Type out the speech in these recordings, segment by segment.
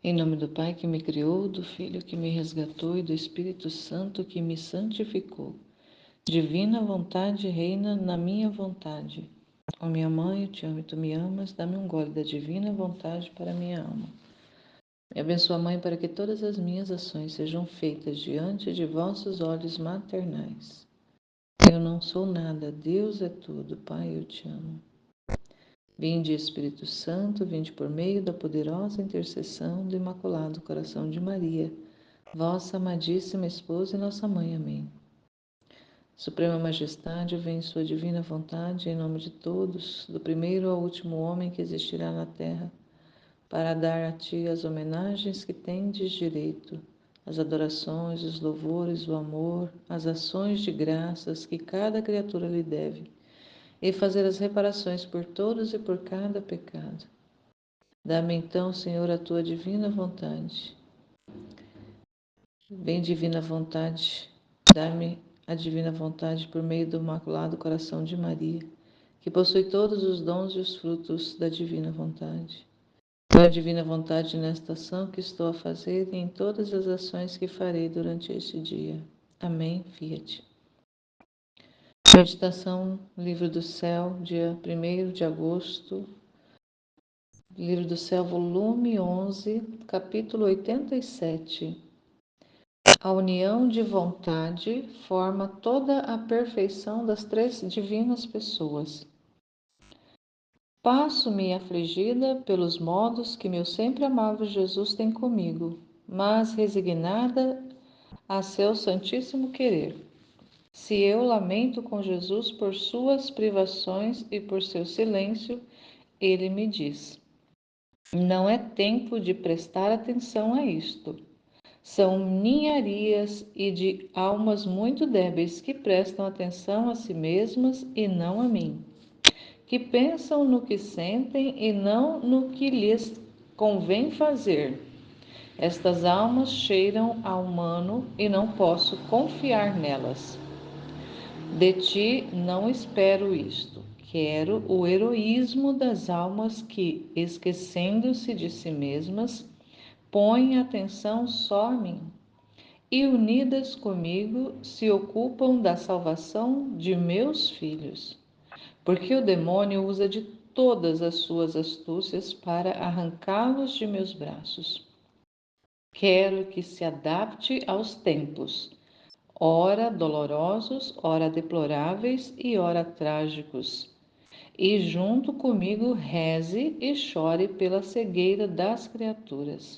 Em nome do Pai que me criou, do Filho que me resgatou e do Espírito Santo que me santificou. Divina vontade reina na minha vontade. Ó minha mãe, eu te amo e tu me amas, dá-me um gole da divina vontade para minha alma. Me abençoa, Mãe, para que todas as minhas ações sejam feitas diante de vossos olhos maternais. Eu não sou nada, Deus é tudo, Pai, eu te amo. Vinde, Espírito Santo, vinde por meio da poderosa intercessão do Imaculado Coração de Maria, vossa amadíssima esposa e nossa mãe. Amém. Suprema Majestade, vem em sua divina vontade, em nome de todos, do primeiro ao último homem que existirá na terra, para dar a ti as homenagens que tendes direito, as adorações, os louvores, o amor, as ações de graças que cada criatura lhe deve, e fazer as reparações por todos e por cada pecado. Dá-me então, Senhor, a tua divina vontade. Vem, divina vontade, dá-me a divina vontade por meio do Imaculado Coração de Maria, que possui todos os dons e os frutos da divina vontade. Tua divina vontade nesta ação que estou a fazer e em todas as ações que farei durante este dia. Amém. Fiat. Meditação, Livro do Céu, dia 1º de agosto. Livro do Céu, volume 11, capítulo 87. A união de vontade forma toda a perfeição das três divinas pessoas. Passo-me afligida pelos modos que meu sempre amável Jesus tem comigo, mas resignada a seu santíssimo querer. Se eu lamento com Jesus por suas privações e por seu silêncio, ele me diz: não é tempo de prestar atenção a isto. São ninharias e de almas muito débeis que prestam atenção a si mesmas e não a mim, que pensam no que sentem e não no que lhes convém fazer. Estas almas cheiram a humano e não posso confiar nelas. De ti não espero isto. Quero o heroísmo das almas que, esquecendo-se de si mesmas, põem atenção só a mim e, unidas comigo, se ocupam da salvação de meus filhos. Porque o demônio usa de todas as suas astúcias para arrancá-los de meus braços. Quero que se adapte aos tempos, ora dolorosos, ora deploráveis e ora trágicos, e junto comigo reze e chore pela cegueira das criaturas.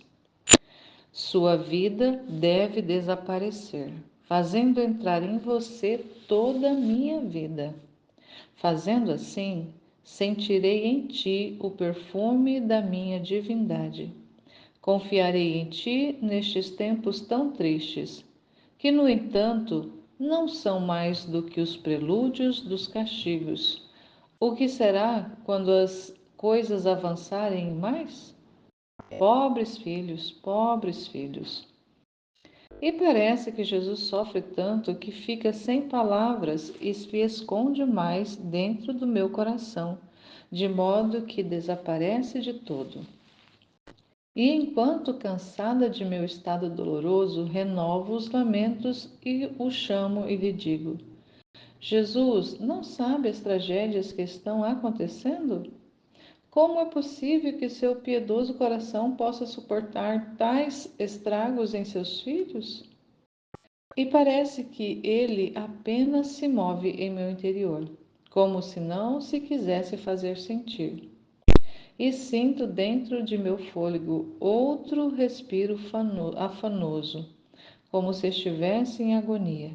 Sua vida deve desaparecer, fazendo entrar em você toda a minha vida. Fazendo assim, sentirei em ti o perfume da minha divindade. Confiarei em ti nestes tempos tão tristes, que, no entanto, não são mais do que os prelúdios dos castigos. O que será quando as coisas avançarem mais? Pobres filhos, pobres filhos. E parece que Jesus sofre tanto que fica sem palavras e se esconde mais dentro do meu coração, de modo que desaparece de todo. E enquanto cansada de meu estado doloroso, renovo os lamentos e o chamo e lhe digo: Jesus, não sabe as tragédias que estão acontecendo? Como é possível que seu piedoso coração possa suportar tais estragos em seus filhos? E parece que ele apenas se move em meu interior, como se não se quisesse fazer sentir. E sinto dentro de meu fôlego outro respiro afanoso, como se estivesse em agonia.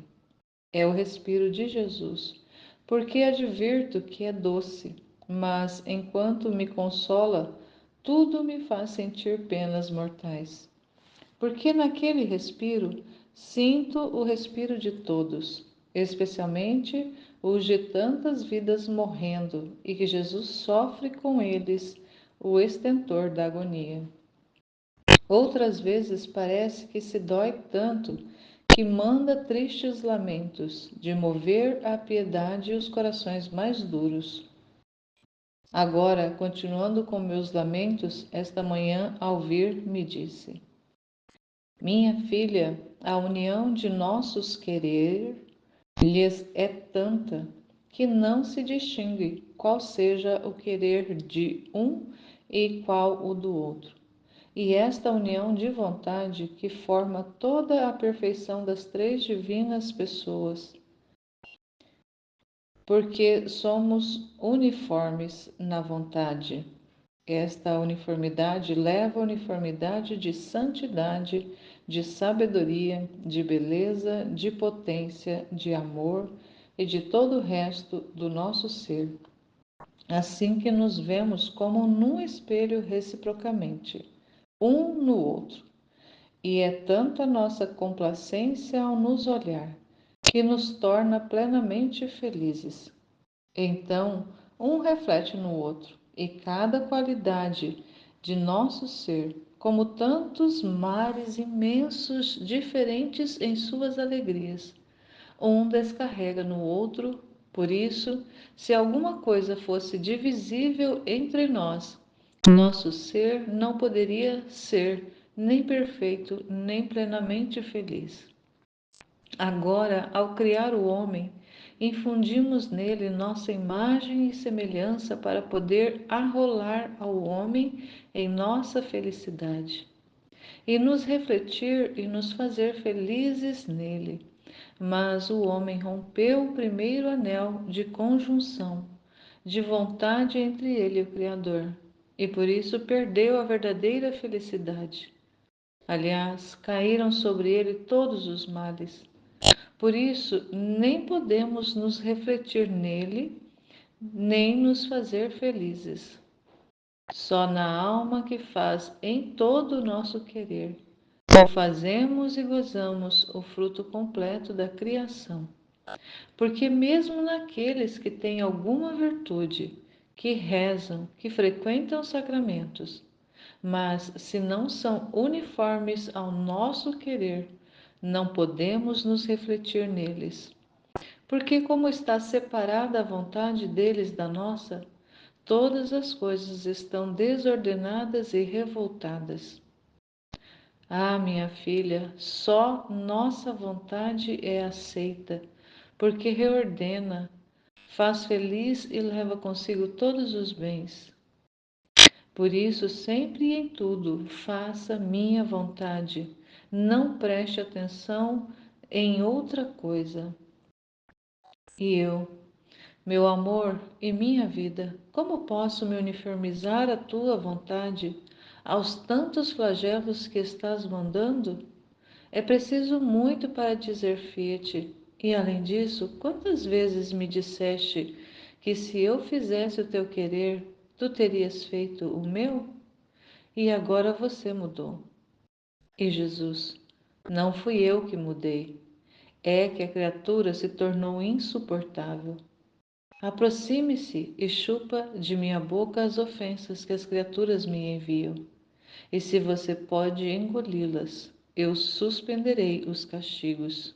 É o respiro de Jesus, porque advirto que é doce, mas enquanto me consola, tudo me faz sentir penas mortais. Porque naquele respiro sinto o respiro de todos, especialmente os de tantas vidas morrendo, e que Jesus sofre com eles o estentor da agonia. Outras vezes parece que se dói tanto que manda tristes lamentos, de mover a piedade os corações mais duros. Agora, continuando com meus lamentos, esta manhã, ao vir, me disse: Minha filha, a união de nossos querer lhes é tanta que não se distingue qual seja o querer de um e qual o do outro. E esta união de vontade que forma toda a perfeição das três divinas pessoas, porque somos uniformes na vontade. Esta uniformidade leva a uniformidade de santidade, de sabedoria, de beleza, de potência, de amor e de todo o resto do nosso ser. Assim que nos vemos como num espelho reciprocamente, um no outro. E é tanta nossa complacência ao nos olhar, que nos torna plenamente felizes. Então, um reflete no outro, e cada qualidade de nosso ser, como tantos mares imensos diferentes em suas alegrias, um descarrega no outro. Por isso, se alguma coisa fosse divisível entre nós, nosso ser não poderia ser nem perfeito, nem plenamente feliz. Agora, ao criar o homem, infundimos nele nossa imagem e semelhança para poder arrolar ao homem em nossa felicidade e nos refletir e nos fazer felizes nele. Mas o homem rompeu o primeiro anel de conjunção, de vontade entre ele e o Criador, e por isso perdeu a verdadeira felicidade. Aliás, caíram sobre ele todos os males. Por isso, nem podemos nos refletir nele, nem nos fazer felizes. Só na alma que faz em todo o nosso querer, o fazemos e gozamos o fruto completo da criação. Porque mesmo naqueles que têm alguma virtude, que rezam, que frequentam os sacramentos, mas se não são uniformes ao nosso querer, não podemos nos refletir neles. Porque, como está separada a vontade deles da nossa, todas as coisas estão desordenadas e revoltadas. Ah, minha filha, só nossa vontade é aceita, porque reordena, faz feliz e leva consigo todos os bens. Por isso, sempre e em tudo, faça minha vontade. Não preste atenção em outra coisa. E eu, meu amor e minha vida, como posso me uniformizar à tua vontade, aos tantos flagelos que estás mandando? É preciso muito para dizer fiat. E além disso, quantas vezes me disseste que se eu fizesse o teu querer, tu terias feito o meu? E agora você mudou. E Jesus, não fui eu que mudei, é que a criatura se tornou insuportável. Aproxime-se e chupa de minha boca as ofensas que as criaturas me enviam. E se você pode engoli-las, eu suspenderei os castigos.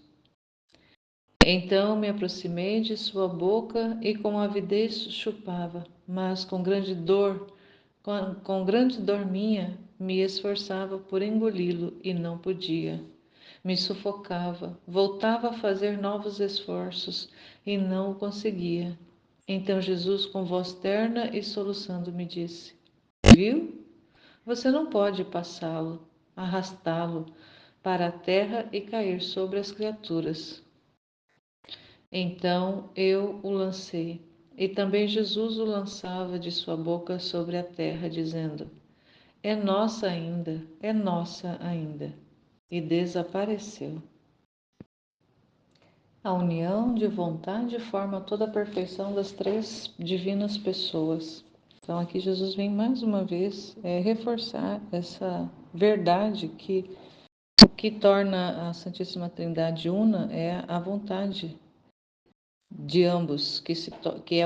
Então me aproximei de sua boca e com avidez chupava, mas com grande dor minha, me esforçava por engoli-lo e não podia. Me sufocava, voltava a fazer novos esforços e não o conseguia. Então Jesus, com voz terna e soluçando, me disse: Viu? Você não pode passá-lo, arrastá-lo para a terra e cair sobre as criaturas. Então eu o lancei, e também Jesus o lançava de sua boca sobre a terra, dizendo: É nossa ainda, é nossa ainda. E desapareceu. A união de vontade forma toda a perfeição das três divinas pessoas. Então aqui Jesus vem mais uma vez reforçar essa verdade que o que torna a Santíssima Trindade una é a vontade de ambos, que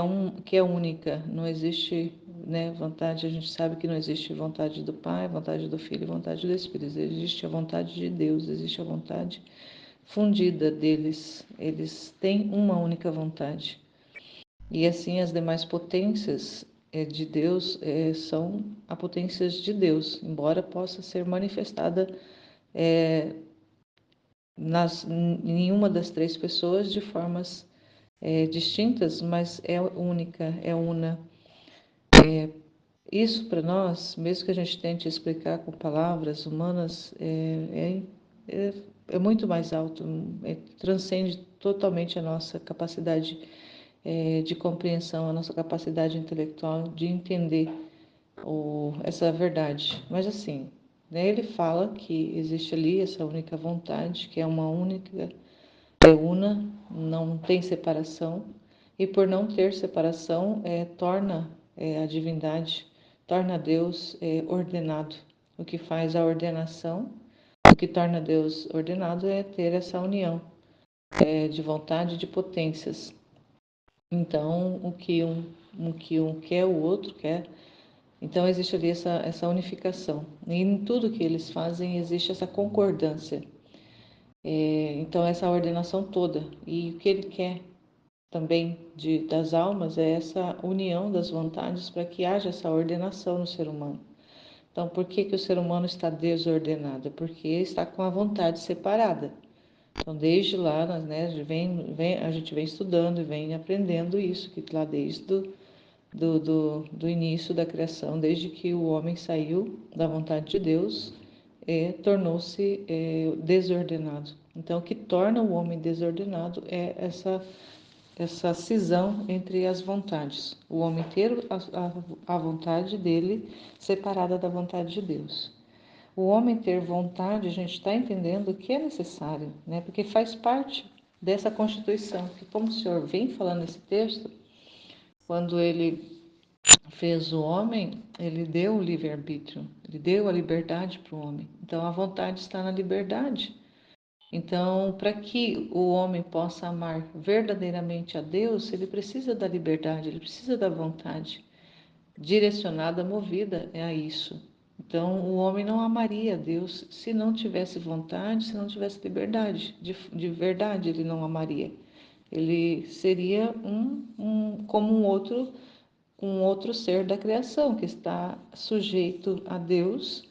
é única. Não existe, né, vontade, a gente sabe que não existe vontade do Pai, vontade do Filho e vontade do Espírito. Existe a vontade de Deus, existe a vontade fundida deles. Eles têm uma única vontade. E assim as demais potências de Deus, são a potências de Deus, embora possa ser manifestada em uma das três pessoas de formas distintas, mas é única, é una. Isso para nós, mesmo que a gente tente explicar com palavras humanas, é muito mais alto, transcende totalmente a nossa capacidade de compreensão, a nossa capacidade intelectual de entender essa verdade. Mas assim, né, ele fala que existe ali essa única vontade, que é uma única, é una, não tem separação, e por não ter separação, torna a divindade, torna Deus ordenado. O que faz a ordenação, o que torna Deus ordenado é ter essa união de vontade e de potências. Então, o que um quer, o outro quer. Então, existe ali essa unificação. E em tudo que eles fazem, existe essa concordância. Então, essa ordenação toda. E o que ele quer também das almas é essa união das vontades para que haja essa ordenação no ser humano. Então, por que o ser humano está desordenado? Porque está com a vontade separada. Então, desde lá, né, a gente vem estudando e vem aprendendo isso, que lá desde do início da criação, desde que o homem saiu da vontade de Deus, tornou-se desordenado. Então, o que torna o homem desordenado é essa cisão entre as vontades. O homem ter a vontade dele separada da vontade de Deus. O homem ter vontade, a gente está entendendo que é necessário, né? Porque faz parte dessa Constituição. Que, como o senhor vem falando nesse texto, quando ele fez o homem, ele deu o livre-arbítrio, ele deu a liberdade para o homem. Então, a vontade está na liberdade. Então, para que o homem possa amar verdadeiramente a Deus, ele precisa da liberdade, ele precisa da vontade direcionada, movida a isso. Então, o homem não amaria a Deus se não tivesse vontade, se não tivesse liberdade. De verdade, ele não amaria. Ele seria como um outro ser da criação que está sujeito a Deus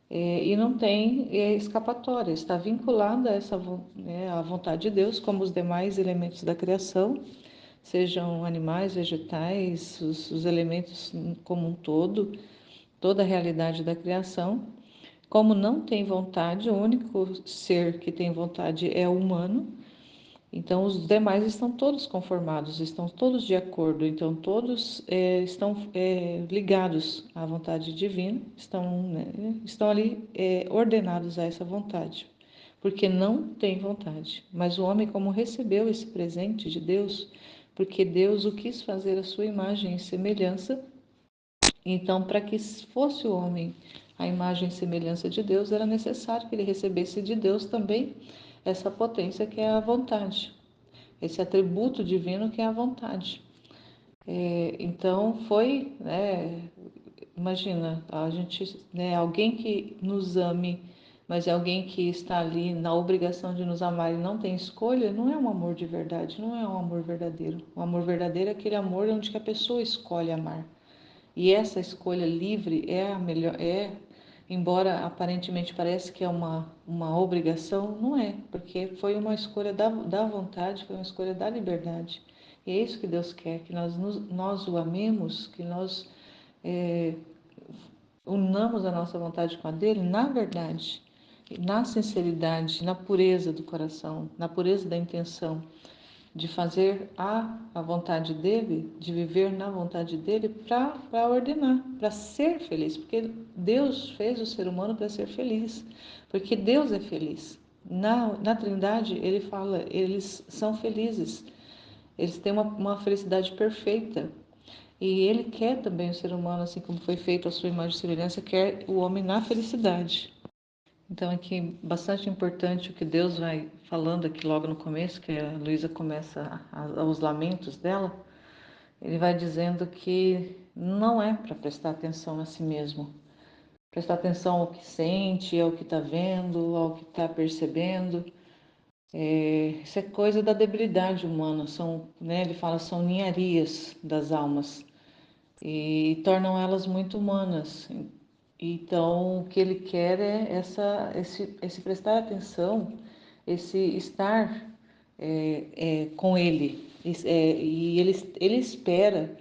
e não tem escapatória, está vinculado a à vontade de Deus, como os demais elementos da criação, sejam animais, vegetais, os elementos como um todo, toda a realidade da criação. Como não tem vontade, o único ser que tem vontade é o humano, então os demais estão todos conformados, estão todos de acordo, então todos estão ligados à vontade divina, estão ali ordenados a essa vontade, porque não tem vontade. Mas o homem, como recebeu esse presente de Deus, porque Deus o quis fazer a sua imagem e semelhança, então para que fosse o homem a imagem e semelhança de Deus, era necessário que ele recebesse de Deus também essa potência que é a vontade, esse atributo divino que é a vontade. Então foi, imagina, a gente, alguém que nos ame, mas é alguém que está ali na obrigação de nos amar e não tem escolha, não é um amor de verdade, não é um amor verdadeiro. O amor verdadeiro é aquele amor onde que a pessoa escolhe amar. E essa escolha livre é a melhor, embora aparentemente pareça que é uma obrigação, não é, porque foi uma escolha da vontade, foi uma escolha da liberdade. E é isso que Deus quer, que nós o amemos, que nós unamos a nossa vontade com a dele na verdade, na sinceridade, na pureza do coração, na pureza da intenção, de fazer a vontade dele, de viver na vontade dele para ordenar, para ser feliz, porque Deus fez o ser humano para ser feliz, porque Deus é feliz. Na Trindade, ele fala, eles são felizes, eles têm uma felicidade perfeita. E ele quer também o ser humano, assim como foi feito a sua imagem e semelhança, quer o homem na felicidade. Então, aqui, bastante importante o que Deus vai falando aqui logo no começo, que a Luísa começa os lamentos dela, ele vai dizendo que não é para prestar atenção a si mesmo, prestar atenção ao que sente, ao que está vendo, ao que está percebendo. Isso é coisa da debilidade humana, ele fala, são ninharias das almas. e tornam elas muito humanas. Então, o que ele quer é esse prestar atenção, esse estar com ele. E ele espera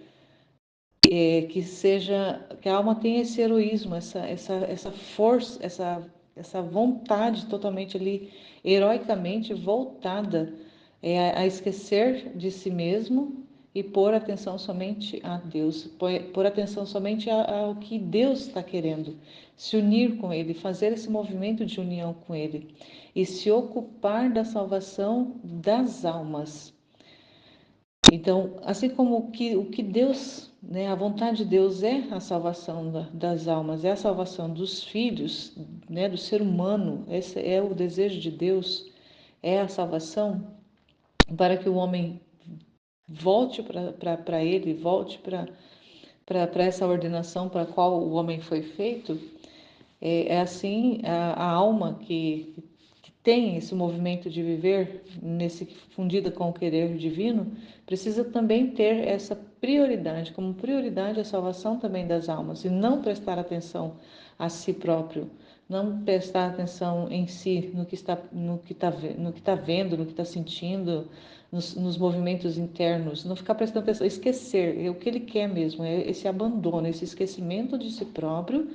que a alma tenha esse heroísmo, essa força, essa vontade totalmente ali, heroicamente voltada a esquecer de si mesmo e pôr atenção somente a Deus, pôr atenção somente ao que Deus está querendo, se unir com Ele, fazer esse movimento de união com Ele e se ocupar da salvação das almas. Então, assim como o que Deus, né, a vontade de Deus é a salvação das almas, é a salvação dos filhos, né, do ser humano, esse é o desejo de Deus, é a salvação para que o homem volte para ele, volte para essa ordenação para a qual o homem foi feito. É assim a alma que tem esse movimento de viver nesse fundida com o querer divino, precisa também ter essa prioridade, como prioridade a salvação também das almas, e não prestar atenção a si próprio, não prestar atenção em si, no que está vendo, no que está sentindo, nos movimentos internos, não ficar prestando atenção, esquecer, o que ele quer mesmo, é esse abandono, esse esquecimento de si próprio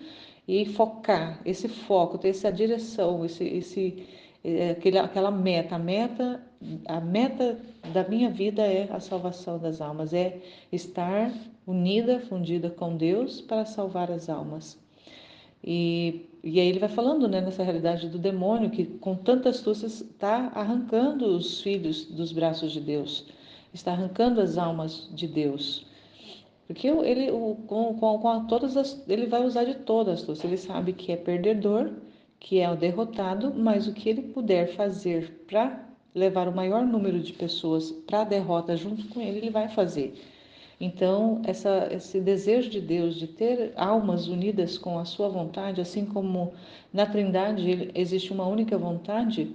e focar, esse foco, ter essa direção, aquela meta, a meta da minha vida é a salvação das almas, é estar unida, fundida com Deus para salvar as almas. E aí ele vai falando, né, nessa realidade do demônio que com tanta astúcia está arrancando os filhos dos braços de Deus, está arrancando as almas de Deus. Porque ele vai usar de todas as astúcia. Ele sabe que é perdedor, que é o derrotado, mas o que ele puder fazer para levar o maior número de pessoas para a derrota junto com ele, ele vai fazer. Então, esse desejo de Deus de ter almas unidas com a sua vontade, assim como na Trindade existe uma única vontade,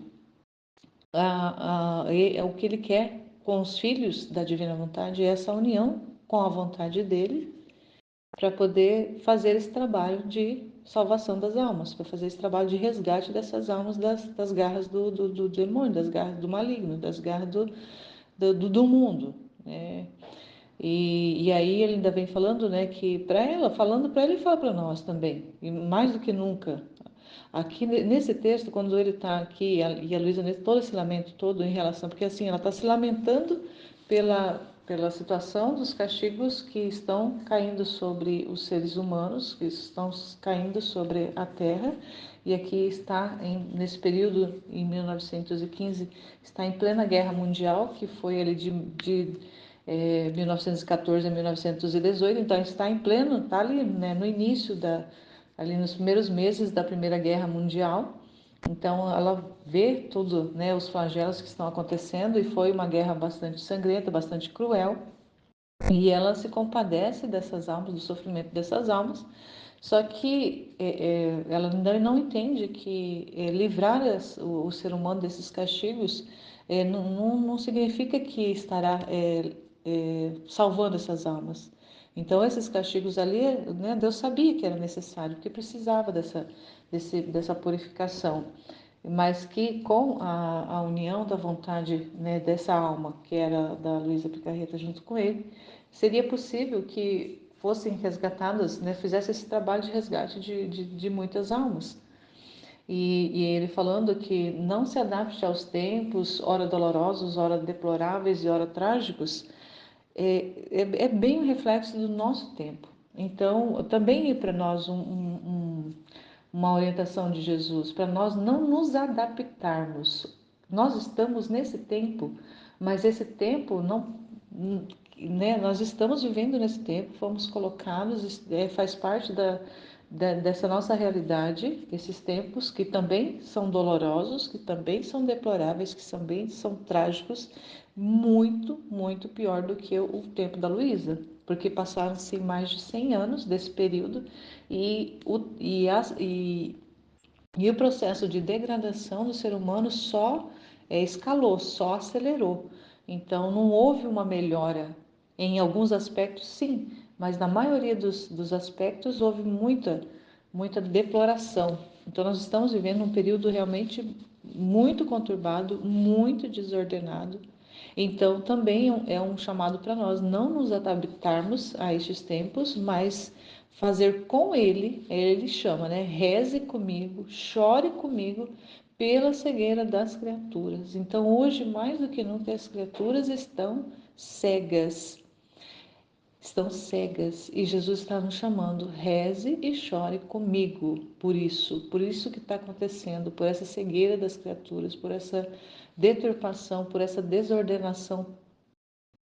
o que ele quer com os filhos da divina vontade é essa união com a vontade dele, para poder fazer esse trabalho de salvação das almas, para fazer esse trabalho de resgate dessas almas das garras do demônio, das garras do maligno, das garras do mundo, né? E aí ele ainda vem falando, né, que para ela, falando para ela e fala para nós também, e mais do que nunca. Aqui nesse texto, quando ele está aqui, e a Luísa, todo esse lamento todo em relação, porque assim, ela está se lamentando pela situação dos castigos que estão caindo sobre os seres humanos, que estão caindo sobre a Terra, e aqui está, nesse período, em 1915, está em plena guerra mundial, que foi ali de 1914 a 1918, então está em pleno, está ali, né, no início ali nos primeiros meses da Primeira Guerra Mundial. Então ela vê tudo, né, os flagelos que estão acontecendo, e foi uma guerra bastante sangrenta, bastante cruel, e ela se compadece dessas almas, do sofrimento dessas almas. Só que ela ainda não entende que livrar o ser humano desses castigos não significa que estará salvando essas almas. Então, esses castigos ali, né, Deus sabia que era necessário, que precisava dessa purificação, mas que com a união da vontade, né, dessa alma, que era da Luísa Picarreta junto com ele, seria possível que fossem resgatadas, né, fizesse esse trabalho de resgate de muitas almas. E ele falando que não se adapte aos tempos, ora dolorosos, ora deploráveis e ora trágicos, é bem um reflexo do nosso tempo. Então, também é para nós uma orientação de Jesus, para nós não nos adaptarmos. Nós estamos nesse tempo, mas esse tempo não, né, nós estamos vivendo nesse tempo, fomos colocados, faz parte dessa nossa realidade, esses tempos que também são dolorosos, que também são deploráveis, que também são trágicos, muito, muito pior do que o tempo da Luísa, porque passaram-se mais de 100 anos desse período e o processo de degradação do ser humano só escalou, só acelerou. Então, não houve uma melhora em alguns aspectos, sim, mas na maioria dos aspectos houve muita deploração. Então nós estamos vivendo um período realmente muito conturbado, muito desordenado. Então também é um chamado para nós não nos adaptarmos a estes tempos, mas fazer com ele chama, né? Reze comigo, chore comigo pela cegueira das criaturas. Então hoje mais do que nunca as criaturas cegas estão cegas e Jesus está nos chamando, reze e chore comigo por isso que está acontecendo, por essa cegueira das criaturas, por essa deturpação, por essa desordenação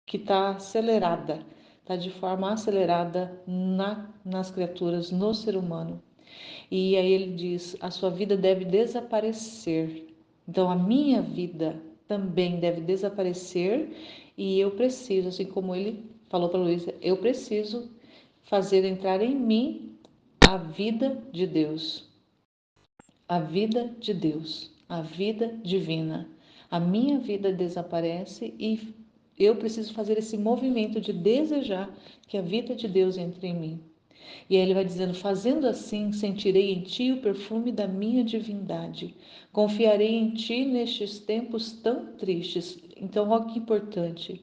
que está acelerada, está de forma acelerada nas criaturas, no ser humano. E aí ele diz, a sua vida deve desaparecer, então a minha vida também deve desaparecer e eu preciso, assim como ele falou para Luísa, eu preciso fazer entrar em mim a vida de Deus, a vida de Deus, a vida divina. A minha vida desaparece e eu preciso fazer esse movimento de desejar que a vida de Deus entre em mim. E aí ele vai dizendo, fazendo assim, sentirei em ti o perfume da minha divindade. Confiarei em ti nestes tempos tão tristes. Então, olha que importante.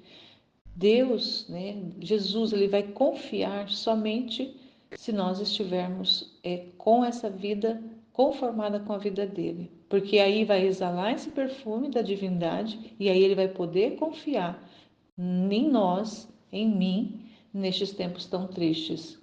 Deus, né, Jesus, ele vai confiar somente se nós estivermos com essa vida conformada com a vida dele. Porque aí vai exalar esse perfume da divindade e aí ele vai poder confiar em nós, em mim, nestes tempos tão tristes.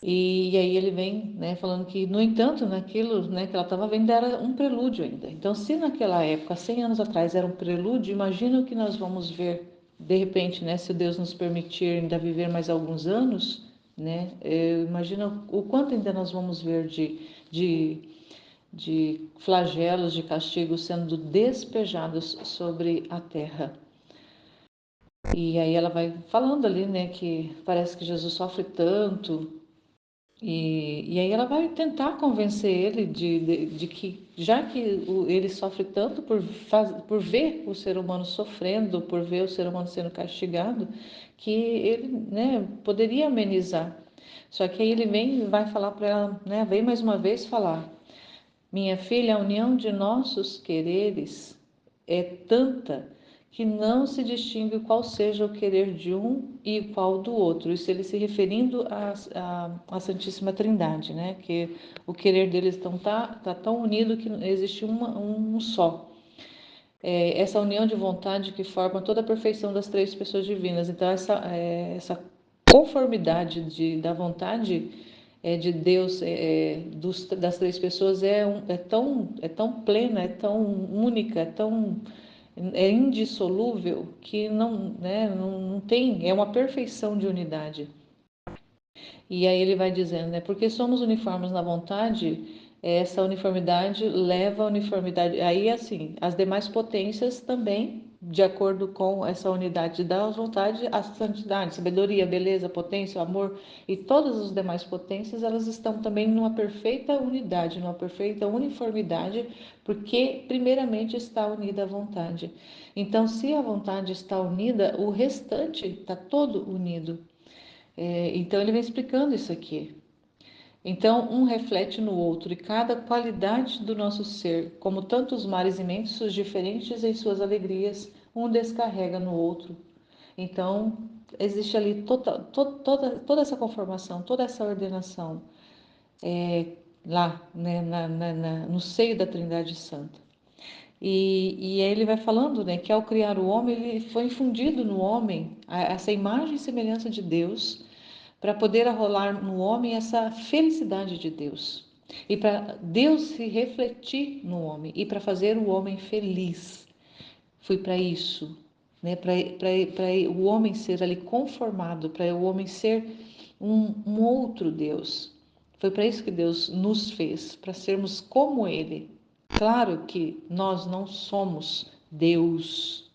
E aí ele vem, né, falando que, no entanto, naquilo, né, que ela estava vendo era um prelúdio ainda. Então, se naquela época, 100 anos atrás, era um prelúdio, imagina o que nós vamos ver de repente, né, se Deus nos permitir ainda viver mais alguns anos, né, imagina o quanto ainda nós vamos ver de, de flagelos, de castigos sendo despejados sobre a terra. E aí ela vai falando ali, né, que parece que Jesus sofre tanto. E aí ela vai tentar convencer ele de que, já que ele sofre tanto por ver o ser humano sofrendo, por ver o ser humano sendo castigado, que ele, né, poderia amenizar. Só que aí ele vem e vai falar para ela, né, vem mais uma vez falar, minha filha, a união de nossos quereres é tanta que não se distingue qual seja o querer de um e qual do outro. Isso ele se referindo à Santíssima Trindade, né? Que o querer deles tá tão unido que existe um só. Essa união de vontade que forma toda a perfeição das três pessoas divinas. Então, essa conformidade da vontade de Deus, das três pessoas, é tão plena, é tão única, é indissolúvel que não, né, não tem, é uma perfeição de unidade. E aí ele vai dizendo, né, porque somos uniformes na vontade, essa uniformidade leva a uniformidade. Aí, assim, as demais potências também, de acordo com essa unidade da vontade, a santidade, sabedoria, beleza, potência, amor e todas as demais potências, elas estão também numa perfeita unidade, numa perfeita uniformidade, porque primeiramente está unida a vontade. Então, se a vontade está unida, o restante está todo unido. Então ele vem explicando isso aqui. Então, um reflete no outro, e cada qualidade do nosso ser, como tantos mares imensos, diferentes em suas alegrias, um descarrega no outro. Então, existe ali toda essa conformação, toda essa ordenação lá, né, no seio da Trindade Santa. E aí ele vai falando, né, que ao criar o homem, ele foi infundido no homem essa imagem e semelhança de Deus, para poder arrolar no homem essa felicidade de Deus. E para Deus se refletir no homem e para fazer o homem feliz. Foi para isso, né? Para o homem ser ali conformado, para o homem ser um outro Deus. Foi para isso que Deus nos fez, para sermos como Ele. Claro que nós não somos Deus,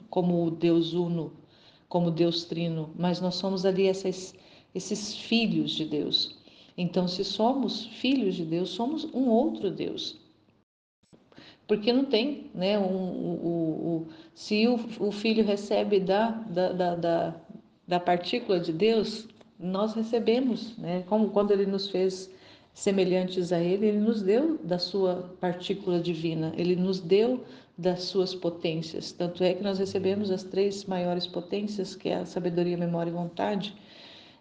como o Deus Uno, como Deus Trino, mas nós somos ali esses filhos de Deus. Então, se somos filhos de Deus, somos um outro Deus. Porque não tem, né? Se o filho recebe da partícula de Deus, nós recebemos, né? Como quando Ele nos fez semelhantes a Ele, Ele nos deu da sua partícula divina, Ele nos deu das suas potências. Tanto é que nós recebemos as três maiores potências, que é a sabedoria, memória e vontade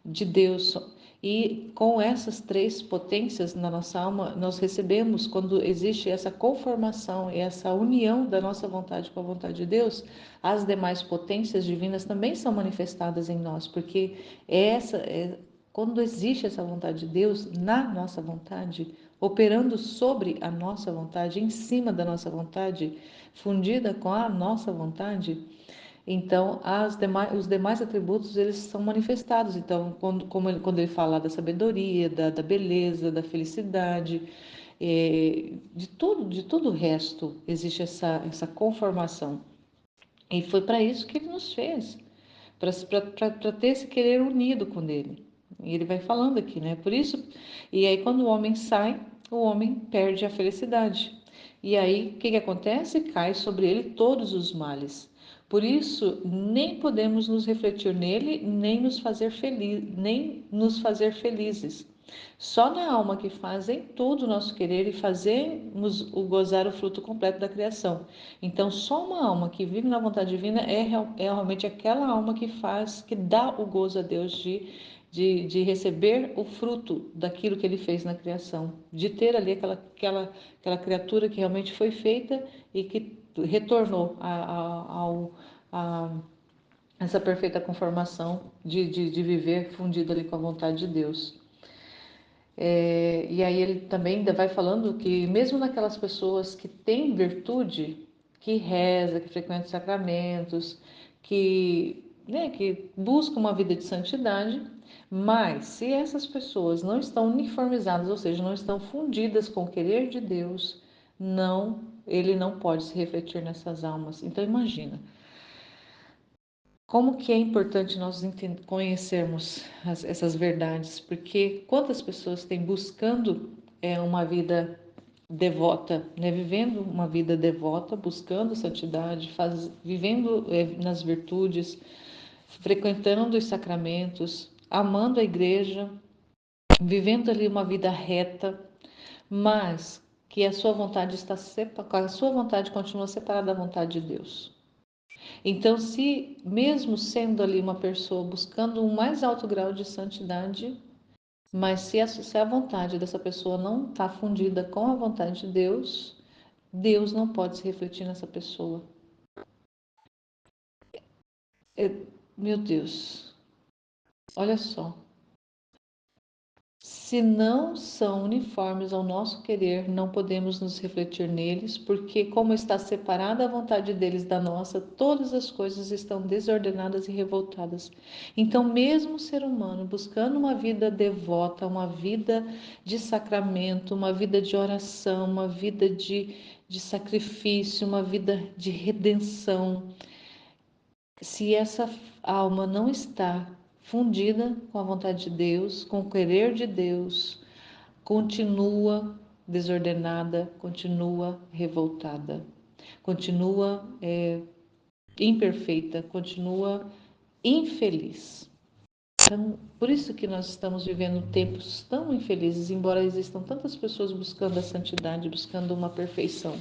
de Deus. E com essas três potências na nossa alma, nós recebemos, quando existe essa conformação e essa união da nossa vontade com a vontade de Deus, as demais potências divinas também são manifestadas em nós, porque quando existe essa vontade de Deus na nossa vontade, operando sobre a nossa vontade, em cima da nossa vontade, fundida com a nossa vontade, então, os demais atributos eles são manifestados. Então, quando ele fala da sabedoria, da beleza, da felicidade, de todo o resto, existe essa conformação. E foi para isso que ele nos fez, para ter esse querer unido com ele. E ele vai falando aqui, né? Por isso, e aí quando o homem sai, o homem perde a felicidade. E aí, o que acontece? Cai sobre ele todos os males. Por isso, nem podemos nos refletir nele, nem nos fazer felizes. Só na alma que fazem tudo o nosso querer e fazemos o gozar o fruto completo da criação. Então, só uma alma que vive na vontade divina é realmente aquela alma que faz, que dá o gozo a Deus de receber o fruto daquilo que ele fez na criação, de ter ali aquela criatura que realmente foi feita e que retornou a essa perfeita conformação de viver fundido ali com a vontade de Deus. E aí ele também ainda vai falando que mesmo naquelas pessoas que têm virtude, que reza, que frequenta os sacramentos, que buscam uma vida de santidade, mas se essas pessoas não estão uniformizadas, ou seja, não estão fundidas com o querer de Deus, ele não pode se refletir nessas almas. Então imagina, como que é importante nós conhecermos essas verdades, porque quantas pessoas têm buscando uma vida devota, né? Vivendo uma vida devota, buscando santidade, vivendo nas virtudes, frequentando os sacramentos, amando a igreja, vivendo ali uma vida reta, mas que a sua vontade a sua vontade continua separada da vontade de Deus. Então, se mesmo sendo ali uma pessoa buscando um mais alto grau de santidade, mas se a vontade dessa pessoa não está fundida com a vontade de Deus, Deus não pode se refletir nessa pessoa. Meu Deus, olha só. Se não são uniformes ao nosso querer, não podemos nos refletir neles, porque, como está separada a vontade deles da nossa, todas as coisas estão desordenadas e revoltadas. Então, mesmo o ser humano buscando uma vida devota, uma vida de sacramento, uma vida de oração, uma vida de sacrifício, uma vida de redenção, se essa alma não está fundida com a vontade de Deus, com o querer de Deus, continua desordenada, continua revoltada, continua imperfeita, continua infeliz. Então, por isso que nós estamos vivendo tempos tão infelizes, embora existam tantas pessoas buscando a santidade, buscando uma perfeição,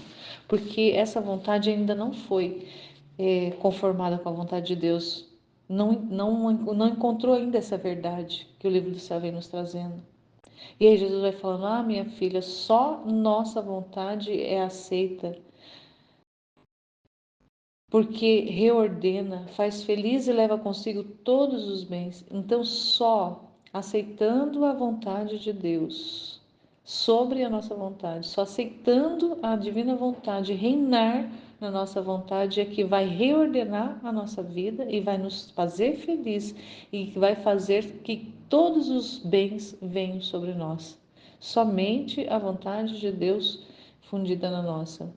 porque essa vontade ainda não foi conformada com a vontade de Deus, não encontrou ainda essa verdade que o livro do céu vem nos trazendo. E aí Jesus vai falando: ah, minha filha, só nossa vontade é aceita, porque reordena, faz feliz e leva consigo todos os bens. Então, só aceitando a vontade de Deus sobre a nossa vontade, só aceitando a divina vontade reinar na nossa vontade é que vai reordenar a nossa vida e vai nos fazer feliz e vai fazer que todos os bens venham sobre nós. Somente a vontade de Deus fundida na nossa.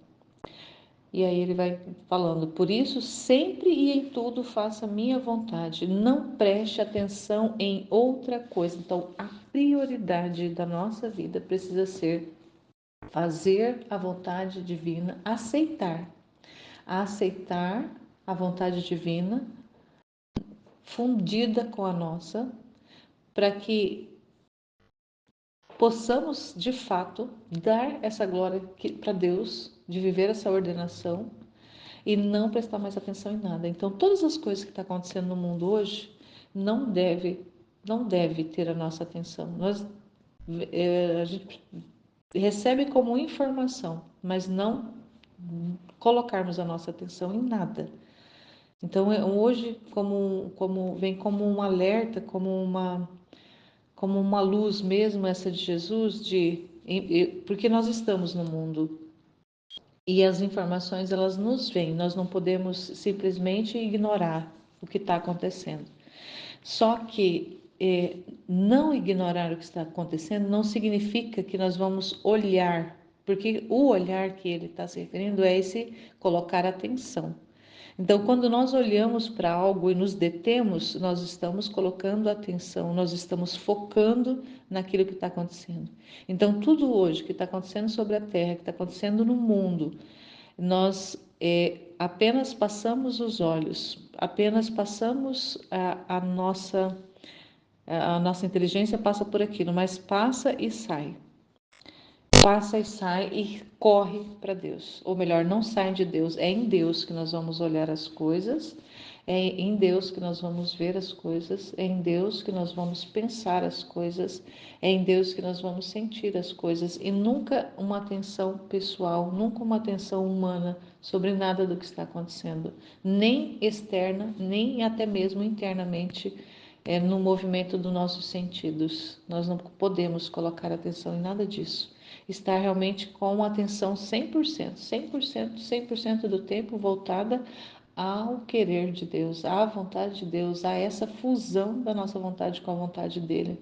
E aí ele vai falando: por isso, sempre e em tudo faça minha vontade, não preste atenção em outra coisa. Então, a prioridade da nossa vida precisa ser fazer a vontade divina, aceitar a vontade divina, fundida com a nossa, para que possamos de fato dar essa glória para Deus, de viver essa ordenação e não prestar mais atenção em nada. Então, todas as coisas que estão acontecendo no mundo hoje não deve ter a nossa atenção. A gente recebe como informação, mas não colocarmos a nossa atenção em nada. Então, hoje, vem como um alerta, como uma luz mesmo essa de Jesus, porque nós estamos no mundo e as informações elas nos vêm, nós não podemos simplesmente ignorar o que está acontecendo. Só que não ignorar o que está acontecendo não significa que nós vamos olhar, porque o olhar que ele está se referindo é esse colocar atenção. Então, quando nós olhamos para algo e nos detemos, nós estamos colocando atenção, nós estamos focando naquilo que está acontecendo. Então, tudo hoje que está acontecendo sobre a Terra, que está acontecendo no mundo, nós apenas passamos os olhos, apenas passamos a nossa inteligência passa por aquilo, mas passa e sai. Passa e sai e corre para Deus. Ou melhor, não sai de Deus. É em Deus que nós vamos olhar as coisas, é em Deus que nós vamos ver as coisas, é em Deus que nós vamos pensar as coisas, é em Deus que nós vamos sentir as coisas. E nunca uma atenção pessoal, nunca uma atenção humana sobre nada do que está acontecendo, nem externa, nem até mesmo internamente. No movimento dos nossos sentidos. Nós não podemos colocar atenção em nada disso. Estar realmente com atenção 100%, 100%, 100% do tempo voltada ao querer de Deus, à vontade de Deus, a essa fusão da nossa vontade com a vontade dele.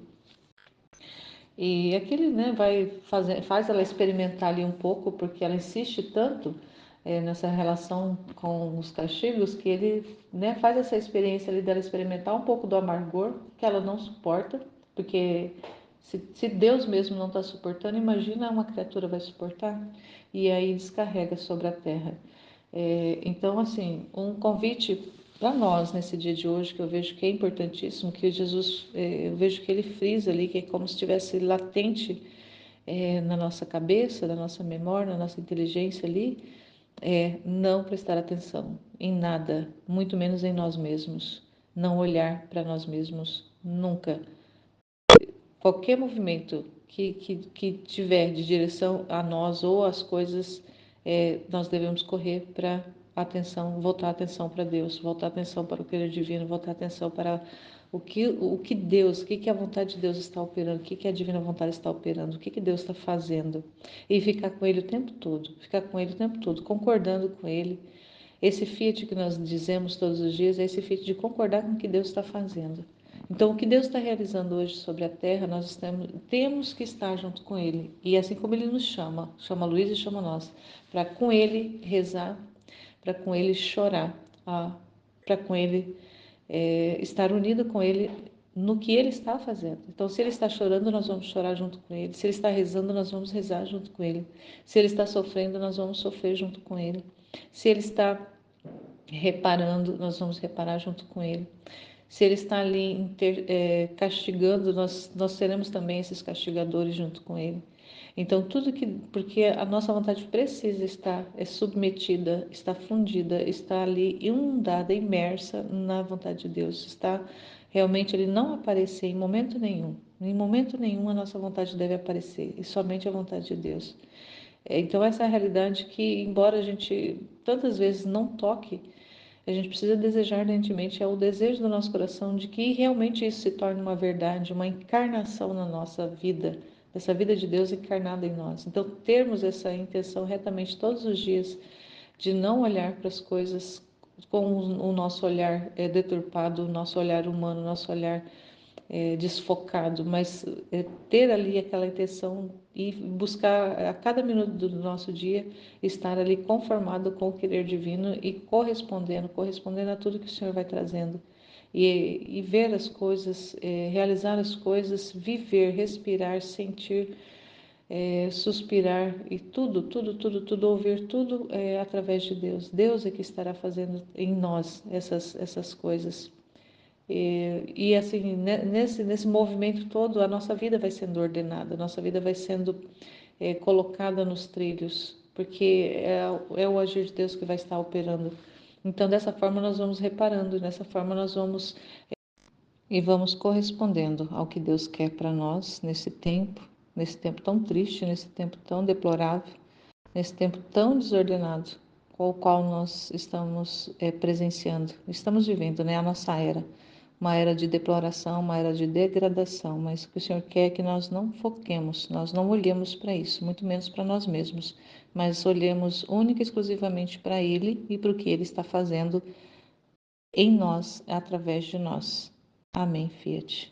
E aquele, né, faz ela experimentar ali um pouco, porque ela insiste tanto nessa relação com os castigos, que ele, né, faz essa experiência ali dela experimentar um pouco do amargor que ela não suporta, porque se Deus mesmo não está suportando, imagina uma criatura vai suportar, e aí descarrega sobre a terra. Então, assim, um convite para nós nesse dia de hoje, que eu vejo que é importantíssimo, que Jesus, eu vejo que ele frisa ali, que é como se estivesse latente na nossa cabeça, na nossa memória, na nossa inteligência ali, não prestar atenção em nada, muito menos em nós mesmos, não olhar para nós mesmos nunca. Qualquer movimento que tiver de direção a nós ou às coisas, nós devemos correr para atenção, voltar a atenção para Deus, voltar a atenção para o querer divino, voltar a atenção para o que Deus, o que a vontade de Deus está operando, o que a divina vontade está operando, o que Deus está fazendo, e ficar com Ele o tempo todo, ficar com Ele o tempo todo, concordando com Ele. Esse fiat que nós dizemos todos os dias é esse fiat de concordar com o que Deus está fazendo. Então, o que Deus está realizando hoje sobre a terra, nós temos que estar junto com Ele. E assim como Ele nos chama Luiz e chama nós, para com Ele rezar, para com Ele chorar, para com Ele estar unido com Ele no que Ele está fazendo. Então, se Ele está chorando, nós vamos chorar junto com Ele. Se Ele está rezando, nós vamos rezar junto com Ele. Se Ele está sofrendo, nós vamos sofrer junto com Ele. Se Ele está reparando, nós vamos reparar junto com Ele. Se Ele está ali castigando, nós seremos também esses castigadores junto com Ele. Então, porque a nossa vontade precisa estar submetida, está fundida, está ali inundada, imersa na vontade de Deus, está realmente Ele não aparecer em momento nenhum. Em momento nenhum a nossa vontade deve aparecer, e somente a vontade de Deus. Então, essa é a realidade que, embora a gente tantas vezes não toque, a gente precisa desejar ardentemente, é o desejo do nosso coração de que realmente isso se torne uma verdade, uma encarnação na nossa vida, dessa vida de Deus encarnada em nós. Então, termos essa intenção retamente todos os dias de não olhar para as coisas com o nosso olhar deturpado, o nosso olhar humano, o nosso olhar desfocado, mas ter ali aquela intenção e buscar a cada minuto do nosso dia estar ali conformado com o querer divino e correspondendo a tudo que o Senhor vai trazendo. E ver as coisas, realizar as coisas, viver, respirar, sentir, suspirar e tudo, ouvir tudo através de Deus. Deus é que estará fazendo em nós essas coisas. E assim, nesse movimento todo, a nossa vida vai sendo ordenada, a nossa vida vai sendo colocada nos trilhos, porque é o agir de Deus que vai estar operando. Então, dessa forma, nós vamos reparando, dessa forma, nós vamos e vamos correspondendo ao que Deus quer para nós nesse tempo tão triste, nesse tempo tão deplorável, nesse tempo tão desordenado, com o qual nós estamos presenciando, estamos vivendo, né, a nossa era. Uma era de deploração, uma era de degradação, mas o que o Senhor quer é que nós não foquemos, nós não olhemos para isso, muito menos para nós mesmos, mas olhemos única e exclusivamente para Ele e para o que Ele está fazendo em nós, através de nós. Amém, Fiat.